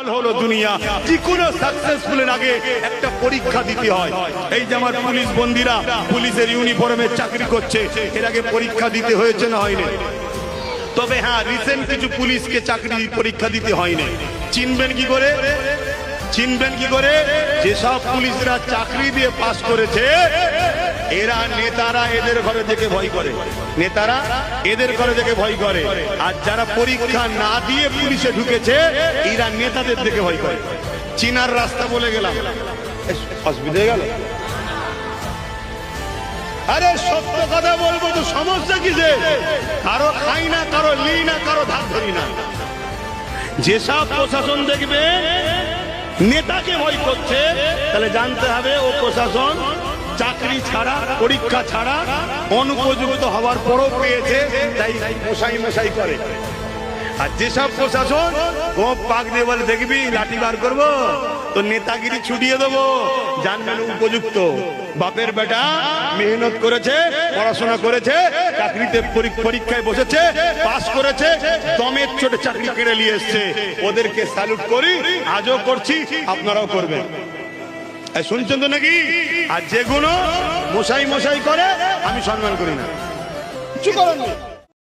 আমল হলো দুনিয়া। যে কোনো সাকসেসফুলের আগে একটা পরীক্ষা দিতে হয়। এই যে আমার পুলিশ বন্দীরা পুলিশের ইউনিফর্মে চাকরি করছে, এর আগে পরীক্ষা দিতে হয়েছে না হয়নি? তবে হ্যাঁ, রিসেন্ট কিছু পুলিশকে চাকরি পরীক্ষা দিতে হয়নি। চিনবেন কি করে? চিনবেন কি করে? যেসব পুলিশরা চাকরি দিয়ে পাস করেছে, এরা নেতারা এদের ঘরে থেকে ভয় করে, নেতারা এদের ঘরে থেকে ভয় করে। আর যারা পরীক্ষা না দিয়ে পুলিশে ঢুকেছে, এরা নেতাদের থেকে ভয় করে। চিনার রাস্তা বলে গেলাম, অসুবিধা হয়ে গেল? আরে সত্য কথা বলবো তো সমস্যা কি? যে কারো খাই না, কারো লি না, কারো ধার ধরি না। যেসব প্রশাসন দেখবে নেতাকে ভয় করছে, তাহলে জানতে হবে ও প্রশাসন চাকরি ছাড়া, পরীক্ষা ছাড়া অনুপযুক্ত হওয়ার পরও পেয়েছে, তাই মশাই মশাই করে। আর যেসব প্রশাসন গোপ পাক দিয়ে বলে দেখবি লাঠি বার করবো, তো নেতাগিরি ছুটিয়ে দেবো, জানবেন উপযুক্ত। বাপের বেটা মেহনত করেছে, পড়াশোনা করেছে, চাকরিতে পরীক্ষায় বসেছে, পাস করেছে, দমের চোটে চাকরি কেড়ে নিয়ে এসছে। ওদেরকে স্যালুট করি, আজও করছি, আপনারাও করবেন। শুনছেন তো নাকি? আর যেগুলো মশাই মশাই করে আমি সম্মান করি না, কিছু করেন না।